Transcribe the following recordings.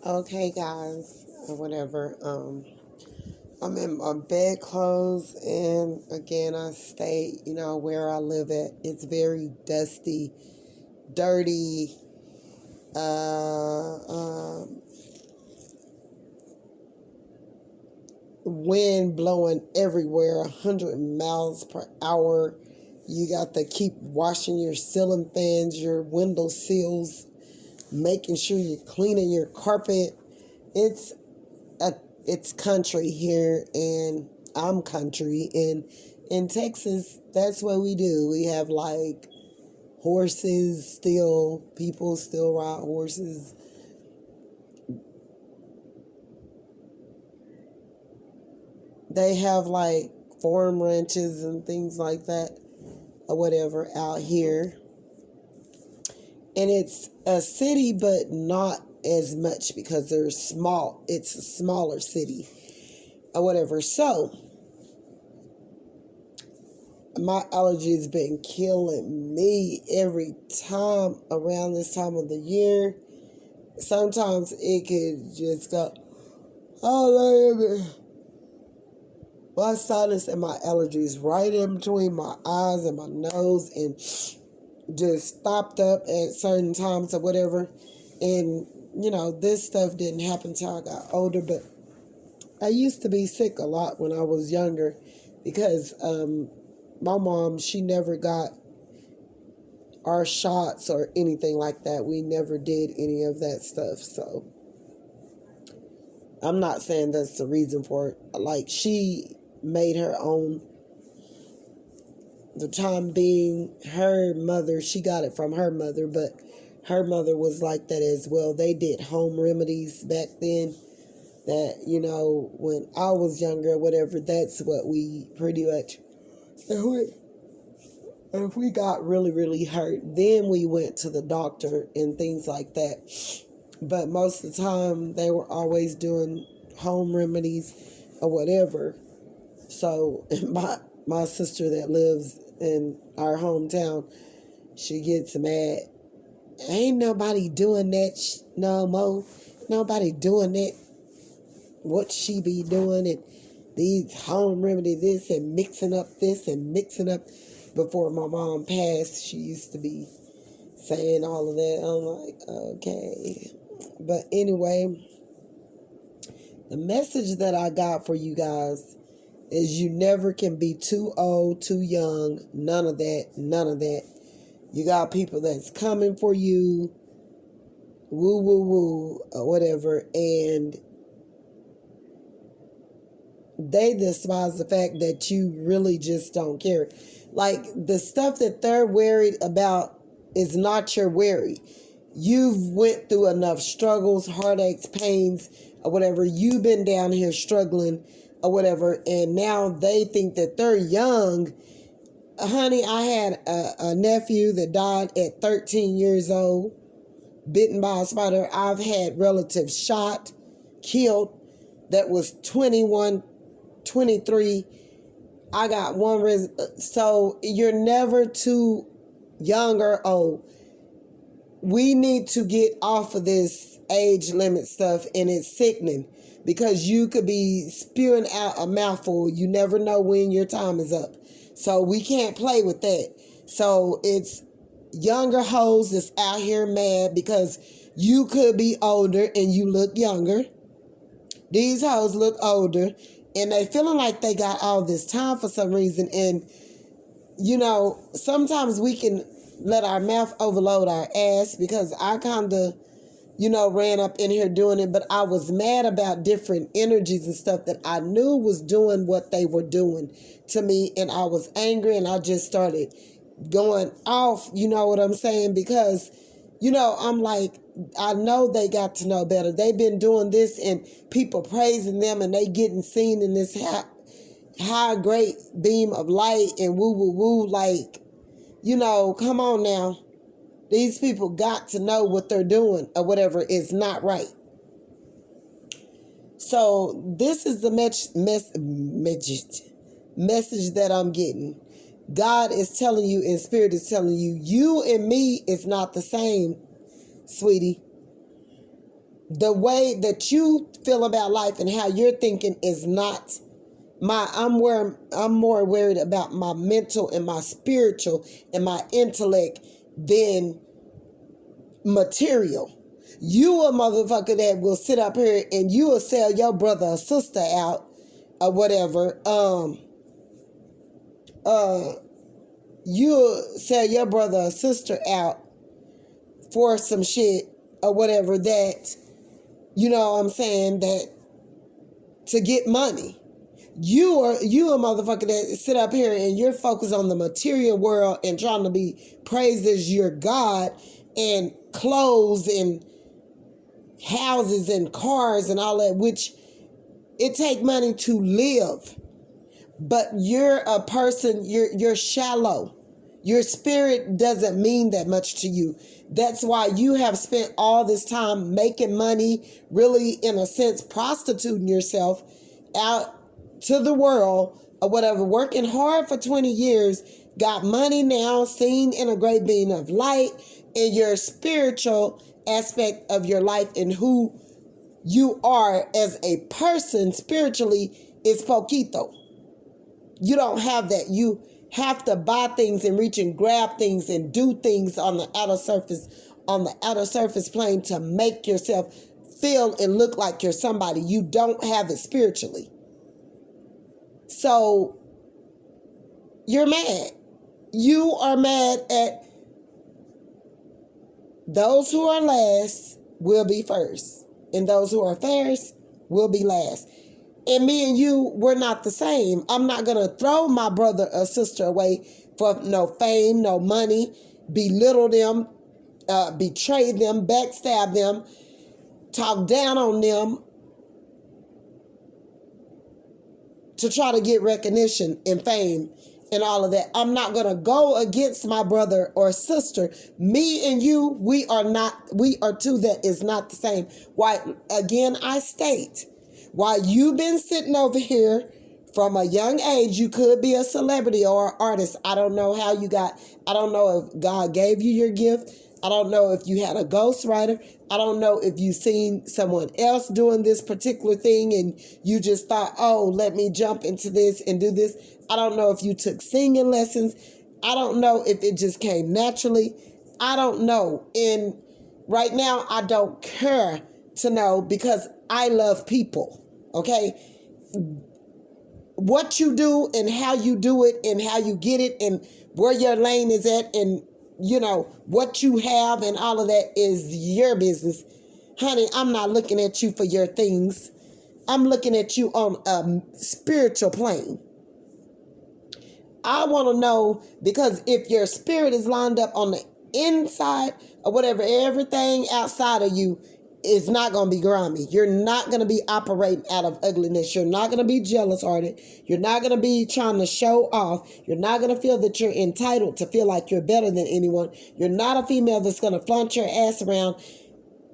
Okay, guys, or whatever. I'm in my bedclothes, and again, I stay, where I live at. It's very dusty, dirty, uh, um, wind blowing everywhere, 100 miles per hour. You got to keep washing your ceiling fans, your window sills, making sure you're cleaning your carpet. It's a it's country here, and I'm country, and in Texas that's what we do. We have like horses still, people still ride horses. They have like farm ranches and things like that or whatever out here, and it's a city but not as much because they're small. It's a smaller city or whatever. So my allergies been killing me every time around this time of the year. Sometimes it could just go all over my sinus and my allergies right in between my eyes and my nose, and just stopped up at certain times or whatever. And this stuff didn't happen till I got older, but I used to be sick a lot when I was younger because my mom, she never got our shots or anything like that. We never did any of that stuff. So I'm not saying that's the reason for it. Like, she made her own. The time being, her mother, she got it from her mother, but her mother was like that as well. They did home remedies back then that, when I was younger, whatever, that's what we pretty much, if we got really, really hurt, then we went to the doctor and things like that. But most of the time, they were always doing home remedies or whatever. So my sister that lives in our hometown, she gets mad. Ain't nobody doing that no more. Nobody doing that. What she be doing, and these home remedy this and mixing up this and mixing up. Before my mom passed, she used to be saying all of that. I'm like, okay. But anyway, the message that I got for you guys is you never can be too old, too young, none of that, none of that. You got people that's coming for you, woo, woo, woo, or whatever, and they despise the fact that you really just don't care. Like, the stuff that they're worried about is not your worry. You've went through enough struggles, heartaches, pains, or whatever. You've been down here struggling or whatever, and now they think that they're young. Honey, I had a nephew that died at 13 years old, bitten by a spider. I've had relatives shot, killed, that was 21, 23. I got one. So you're never too young or old. We need to get off of this age limit stuff, and it's sickening because you could be spewing out a mouthful. You never know when your time is up. So we can't play with that. So it's younger hoes that's out here mad because you could be older and you look younger. These hoes look older, and they feeling like they got all this time for some reason. And, sometimes we can let our mouth overload our ass, because I kind of, ran up in here doing it, but I was mad about different energies and stuff that I knew was doing what they were doing to me, and I was angry, and I just started going off, you know what I'm saying? Because, I'm like, I know they got to know better. They've been doing this, and people praising them, and they getting seen in this high great beam of light and woo woo woo. Like, come on now. These people got to know what they're doing or whatever is not right. So this is the message that I'm getting. God is telling you, and Spirit is telling you, you and me is not the same, sweetie. The way that you feel about life and how you're thinking is not I'm more worried about my mental and my spiritual and my intellect than material. You a motherfucker that will sit up here and you will sell your brother or sister out or whatever. You'll sell your brother or sister out for some shit or whatever that, you know what I'm saying, that to get money. You a motherfucker that sit up here and you're focused on the material world and trying to be praised as your God and clothes and houses and cars and all that, which it take money to live. But you're a person, you're shallow. Your spirit doesn't mean that much to you. That's why you have spent all this time making money, really, in a sense, prostituting yourself out to the world or whatever, working hard for 20 years, got money now, seen in a great being of light, and your spiritual aspect of your life and who you are as a person spiritually is poquito. You don't have that. You have to buy things and reach and grab things and do things on the outer surface plane to make yourself feel and look like you're somebody. You don't have it spiritually. So you're mad. You are mad at those who are last will be first, and those who are first will be last. And me and you, we're not the same. I'm not going to throw my brother or sister away for no fame, no money, belittle them, betray them, backstab them, talk down on them to try to get recognition and fame and all of that. I'm not going to go against my brother or sister. Me and you, we are two that is not the same. Why? Again, I state, while you've been sitting over here from a young age, you could be a celebrity or an artist. I don't know how you got, I don't know if God gave you your gift. I don't know if you had a ghostwriter. I don't know if you seen someone else doing this particular thing and you just thought, oh, let me jump into this and do this. I don't know if you took singing lessons. I don't know if it just came naturally. I don't know. And right now, I don't care to know because I love people. Okay? What you do and how you do it and how you get it and where your lane is at and, you know, what you have and all of that is your business. Honey, I'm not looking at you for your things. I'm looking at you on a spiritual plane. I want to know, because if your spirit is lined up on the inside or whatever, everything outside of you is not going to be grimy. You're not going to be operating out of ugliness. You're not going to be jealous-hearted. You're not going to be trying to show off. You're not going to feel that you're entitled to feel like you're better than anyone. You're not a female that's going to flaunt your ass around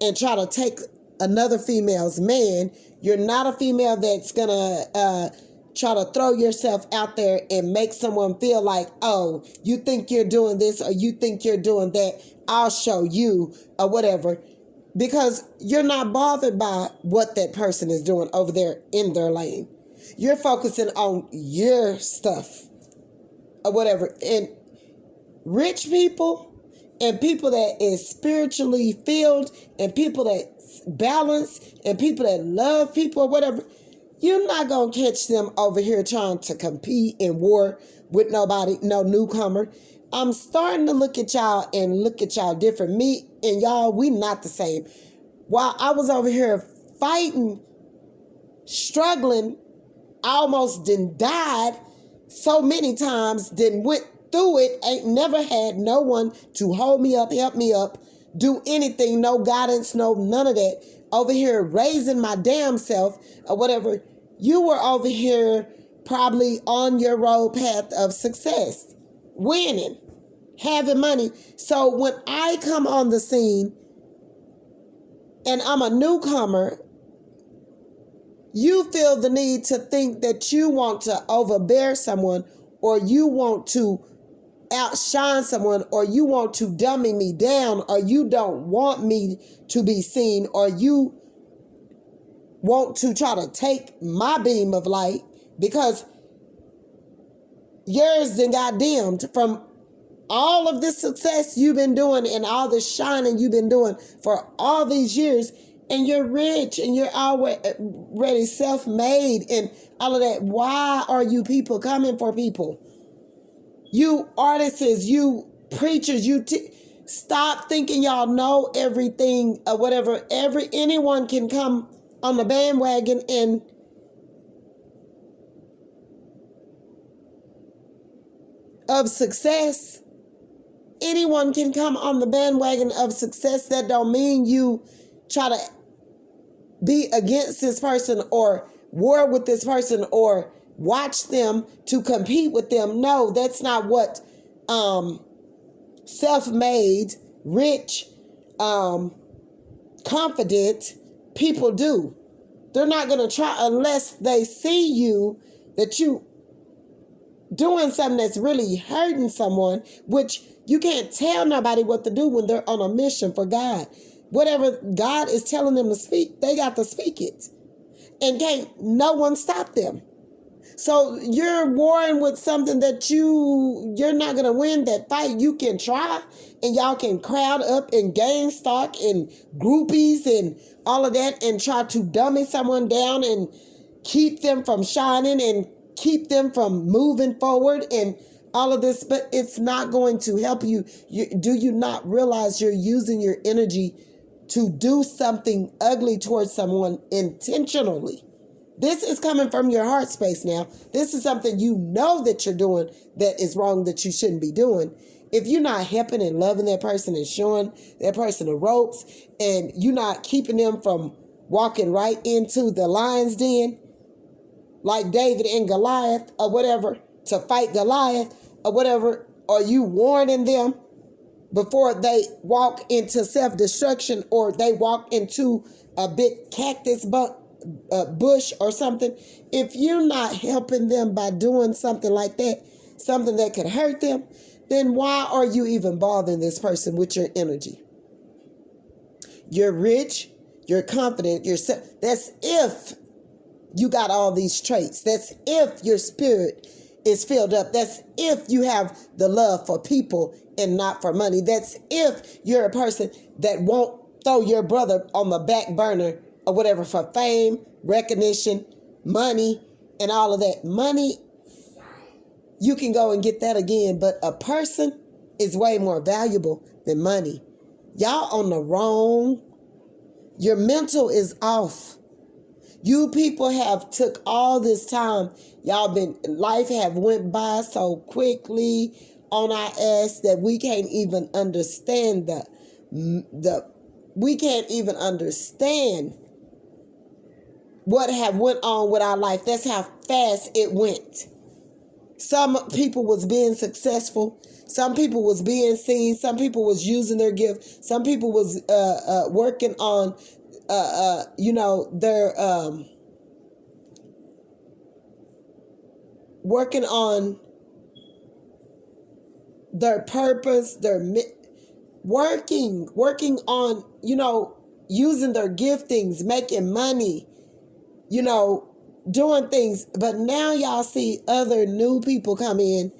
and try to take another female's man. You're not a female that's going to try to throw yourself out there and make someone feel like, oh, you think you're doing this or you think you're doing that. I'll show you or whatever. Because you're not bothered by what that person is doing over there in their lane. You're focusing on your stuff or whatever. And rich people and people that is spiritually filled and people that's balanced and people that love people or whatever, you're not going to catch them over here trying to compete in war with nobody, no newcomer. I'm starting to look at y'all and look at y'all different. Me and y'all, we not the same. While I was over here fighting, struggling, I almost died so many times, went through it, ain't never had no one to hold me up, help me up, do anything, no guidance, no none of that. Over here raising my damn self or whatever. You were over here probably on your road path of success. Winning, having money. So when I come on the scene and I'm a newcomer, you feel the need to think that you want to overbear someone or you want to outshine someone, or you want to dummy me down, or you don't want me to be seen, or you want to try to take my beam of light because yours then got dimmed from all of this success you've been doing and all the shining you've been doing for all these years, and you're rich and you're already self-made and all of that. Why are you people coming for people? You artists, you preachers, stop thinking y'all know everything or whatever. Anyone can come on the bandwagon and of success. Anyone can come on the bandwagon of success. That don't mean you try to be against this person or war with this person or watch them to compete with them. No, that's not what self-made, rich, confident people do. They're not going to try unless they see you that you doing something that's really hurting someone, which you can't tell nobody what to do when they're on a mission for God. Whatever God is telling them to speak, they got to speak it. And can't no one stop them. So you're warring with something that you're not going to win that fight. You can try and y'all can crowd up and gain stock and groupies and all of that and try to dummy someone down and keep them from shining and keep them from moving forward and all of this, but it's not going to help you. Do you not realize you're using your energy to do something ugly towards someone intentionally? This is coming from your heart space now. This is something you know that you're doing that is wrong, that you shouldn't be doing. If you're not helping and loving that person and showing that person the ropes, and you're not keeping them from walking right into the lion's den, like David and Goliath or whatever, to fight Goliath or whatever, or you warning them before they walk into self-destruction or they walk into a big cactus bush or something, if you're not helping them by doing something like that, something that could hurt them, then why are you even bothering this person with your energy? You're rich, you're confident, that's if you got all these traits. That's if your spirit is filled up. That's if you have the love for people and not for money. That's if you're a person that won't throw your brother on the back burner or whatever for fame, recognition, money, and all of that. Money, you can go and get that again, but a person is way more valuable than money. Y'all on the wrong. Your mental is off. You people have took all this time. Life have went by so quickly on our ass that we can't even understand we can't even understand what have went on with our life. That's how fast it went. Some people was being successful. Some people was being seen. Some people was using their gift. Some people was working on they're working on their purpose, working on, using their giftings, making money, doing things. But now y'all see other new people come in,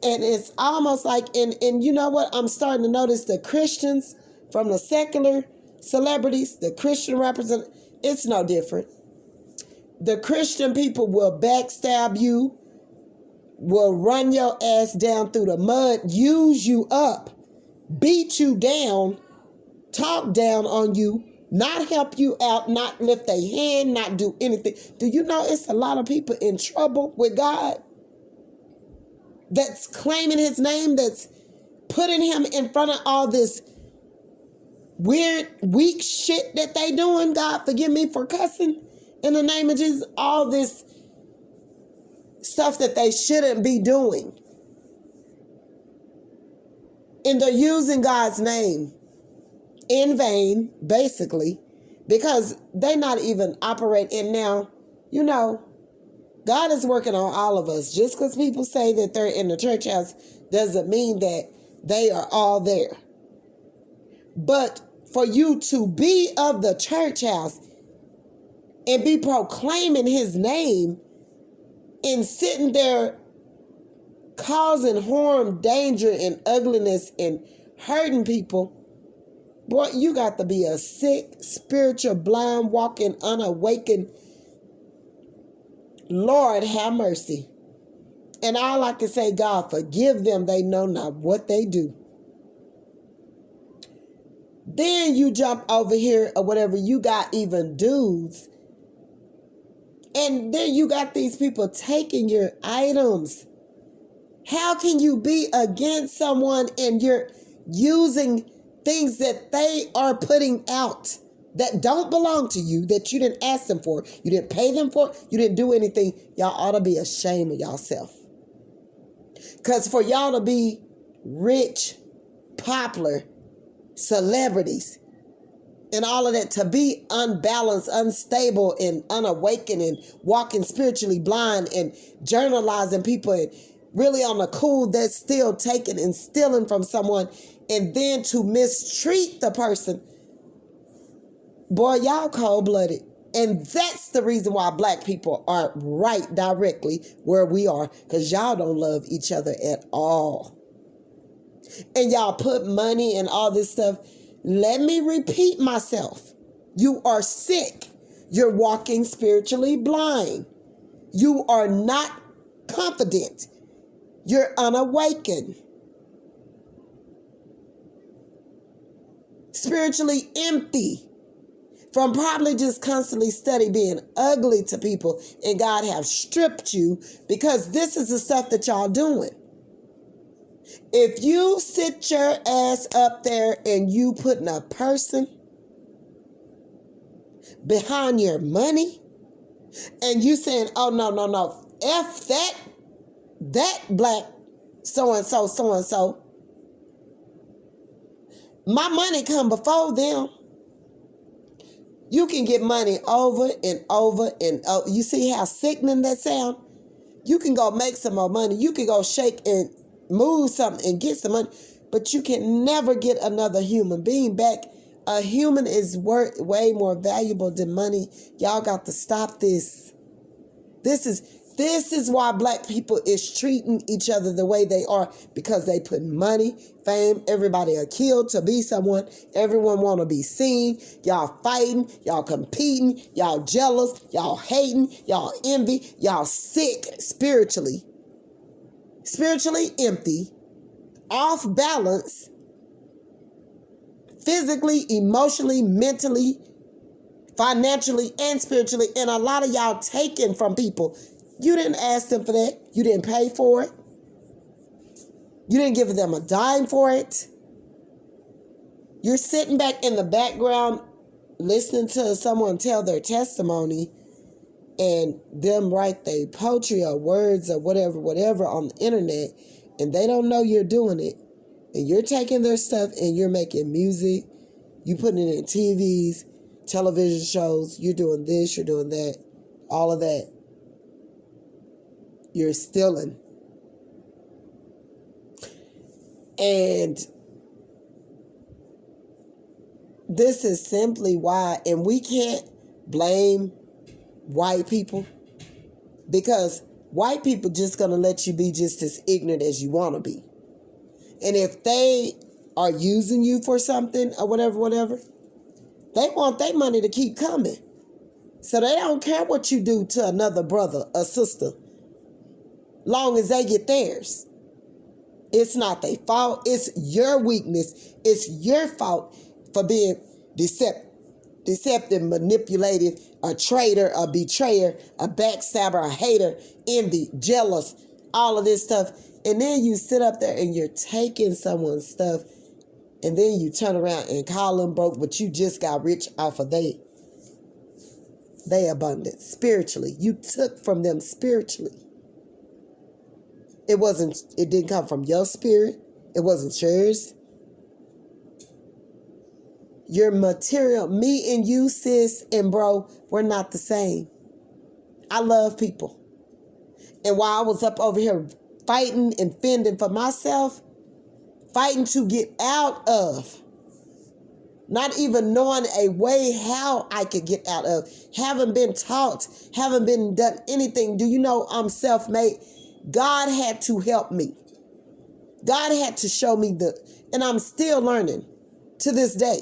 and it's almost like, and you know what? I'm starting to notice the Christians from the secular celebrities, the Christian represent, it's no different. The Christian people will backstab you, will run your ass down through the mud, use you up, beat you down, talk down on you, not help you out, not lift a hand, not do anything. Do you know it's a lot of people in trouble with God that's claiming his name, that's putting him in front of all this weird, weak shit that they doing? God forgive me for cussing in the name of Jesus. All this stuff that they shouldn't be doing. And they're using God's name in vain, basically, because they're not even operating. And now, God is working on all of us. Just because people say that they're in the church house doesn't mean that they are all there. But for you to be of the church house and be proclaiming his name and sitting there causing harm, danger, and ugliness and hurting people, boy, you got to be a sick, spiritual, blind, walking, unawakened. Lord, have mercy. And all I can say, God, forgive them. They know not what they do. Then you jump over here or whatever. You got even dudes. And then you got these people taking your items. How can you be against someone and you're using things that they are putting out that don't belong to you, that you didn't ask them for, you didn't pay them for, you didn't do anything? Y'all ought to be ashamed of yourself. Because for y'all to be rich, popular, celebrities, and all of that, to be unbalanced, unstable, and unawakened, and walking spiritually blind, and journalizing people, and really on the cool, that's still taking and stealing from someone, and then to mistreat the person. Boy, y'all cold-blooded. And that's the reason why black people are right directly where we are, because y'all don't love each other at all. And y'all put money and all this stuff. Let me repeat myself. You are sick. You're walking spiritually blind. You are not confident. You're unawakened. Spiritually empty. From probably just constantly study being ugly to people, and God have stripped you, because this is the stuff that y'all doing. If you sit your ass up there and you putting a person behind your money and you saying, oh, no, F that black so-and-so, my money come before them. You can get money over and over and over. You see how sickening that sound? You can go make some more money. You can go shake and move something and get some money, but you can never get another human being back. A human is worth way more valuable than money. Y'all got to stop this. This is why black people is treating each other the way they are, because they put money, fame, everybody are killed to be someone. Everyone want to be seen. Y'all fighting, y'all competing, y'all jealous, y'all hating, y'all envy, y'all sick spiritually empty, off balance, physically, emotionally, mentally, financially, and spiritually. And a lot of y'all taking from people. You didn't ask them for that. You didn't pay for it. You didn't give them a dime for it. You're sitting back in the background listening to someone tell their testimony and them write their poetry or words or whatever on the internet, and they don't know you're doing it. And you're taking their stuff and you're making music. You putting it in TVs, television shows. You're doing this, you're doing that, all of that. You're stealing. And this is simply why, and we can't blame white people, because white people just going to let you be just as ignorant as you want to be. And if they are using you for something or whatever, they want their money to keep coming. So they don't care what you do to another brother or sister, long as they get theirs. It's not their fault. It's your weakness. It's your fault for being deceptive, manipulative, a traitor, a betrayer, a backstabber, a hater, envy, jealous, all of this stuff. And then you sit up there and you're taking someone's stuff, and then you turn around and call them broke, but you just got rich off of they abundance spiritually. You took from them spiritually. It didn't come from your spirit. It wasn't yours. Your material, me and you, sis and bro, we're not the same. I love people. And while I was up over here fighting and fending for myself, fighting to get out of, not even knowing a way how I could get out of, haven't been taught, haven't been done anything. Do you know I'm self-made? God had to help me. God had to show me and I'm still learning to this day.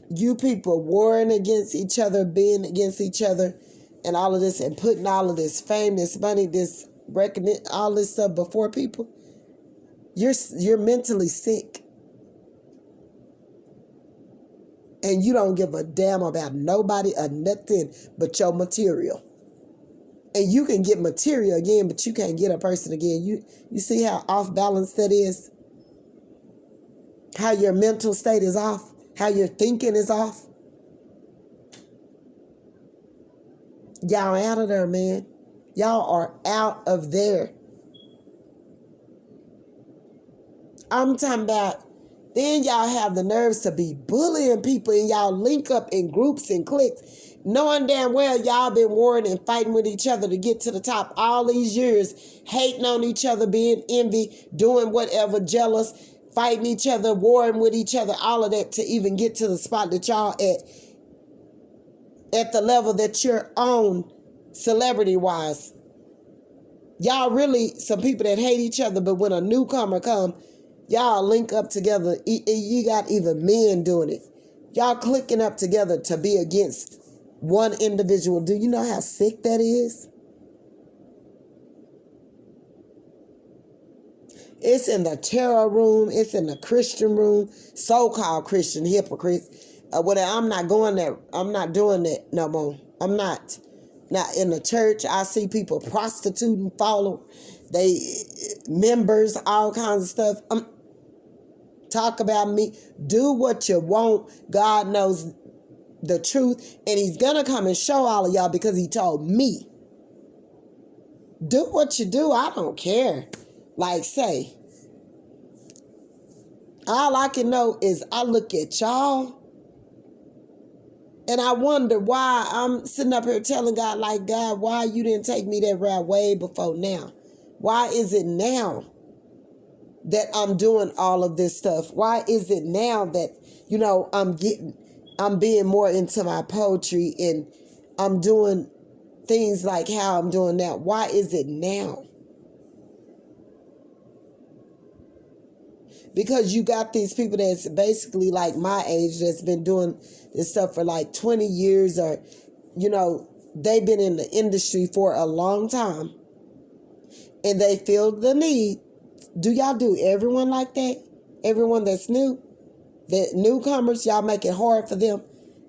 You people warring against each other, being against each other, and all of this, and putting all of this fame, this money, this recognition, all this stuff before people. You're mentally sick. And you don't give a damn about nobody or nothing but your material. And you can get material again, but you can't get a person again. You see how off balance that is? How your mental state is off? How your thinking is off? Y'all out of there, man. Y'all are out of there. I'm talking about, then y'all have the nerves to be bullying people, and y'all link up in groups and cliques, knowing damn well y'all been warring and fighting with each other to get to the top all these years, hating on each other, being envy, doing whatever, jealous, fighting each other, warring with each other, all of that to even get to the spot that y'all at the level that you're on celebrity-wise. Y'all really some people that hate each other, but when a newcomer come, y'all link up together. You got even men doing it. Y'all clicking up together to be against one individual. Do you know how sick that is? It's in the terror room. It's in the Christian room. So-called Christian hypocrites. I'm not going there. I'm not doing that no more. I'm not. Not in the church. I see people prostituting, they members, all kinds of stuff. Talk about me. Do what you want. God knows the truth. And he's going to come and show all of y'all because he told me. Do what you do. I don't care. Like say. All I can know is I look at y'all. And I wonder why I'm sitting up here telling God, like, God, why you didn't take me that route way before now? Why is it now that I'm doing all of this stuff? Why is it now that, I'm being more into my poetry and I'm doing things like how I'm doing now? Why is it now? Because you got these people that's basically like my age that's been doing this stuff for like 20 years or, they've been in the industry for a long time and they feel the need. Do y'all do everyone like that? Everyone that's new? The newcomers, y'all make it hard for them?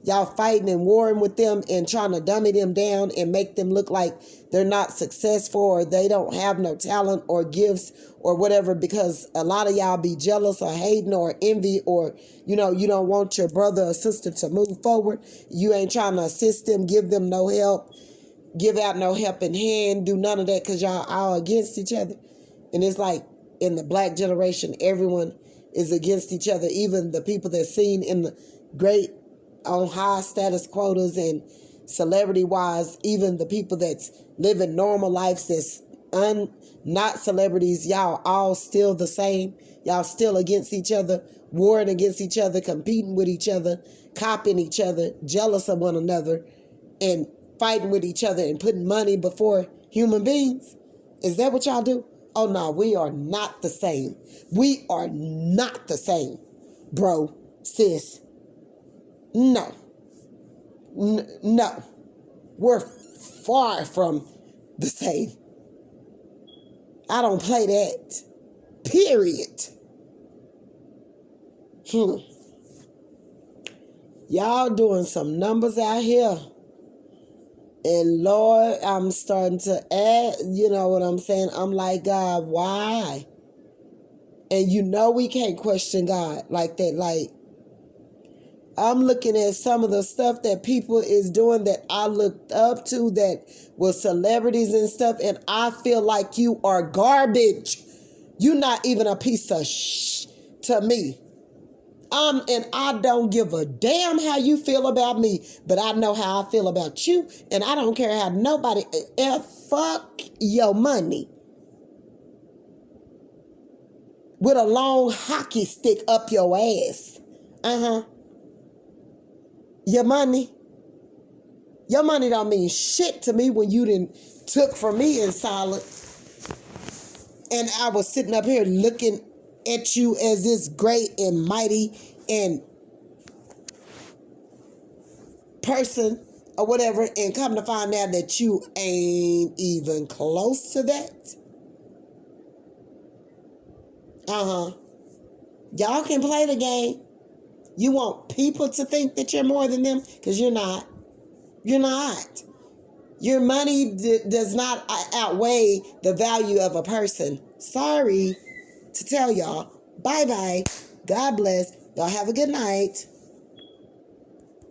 Y'all fighting and warring with them and trying to dummy them down and make them look like they're not successful or they don't have no talent or gifts or whatever because a lot of y'all be jealous or hating or envy or, you don't want your brother or sister to move forward. You ain't trying to assist them, give them no help, give out no helping hand, do none of that because y'all all against each other. And it's like in the black generation, everyone is against each other, even the people that's seen in the great on high status quotas and celebrity wise, even the people that's living normal lives that's not celebrities, y'all all still the same. Y'all still against each other, warring against each other, competing with each other, copying each other, jealous of one another, and fighting with each other and putting money before human beings. Is that what y'all do? Oh no, we are not the same. We are not the same, bro, sis. No. No. We're far from the same. I don't play that. Period. Y'all doing some numbers out here. And Lord, I'm starting to add, you know what I'm saying? I'm like, God, why? And we can't question God like that. Like, I'm looking at some of the stuff that people is doing that I looked up to that was celebrities and stuff. And I feel like you are garbage. You're not even a piece of to me. And I don't give a damn how you feel about me, but I know how I feel about you, and I don't care how nobody. Fuck your money with a long hockey stick up your ass. Your money. Your money don't mean shit to me when you didn't took from me in silence. And I was sitting up here looking at you as this great and mighty and person or whatever, and come to find out that you ain't even close to that. Y'all can play the game. You want people to think that you're more than them, because you're not. You're not. Your money does not outweigh the value of a person. Sorry to tell y'all. Bye-bye. God bless. Y'all have a good night.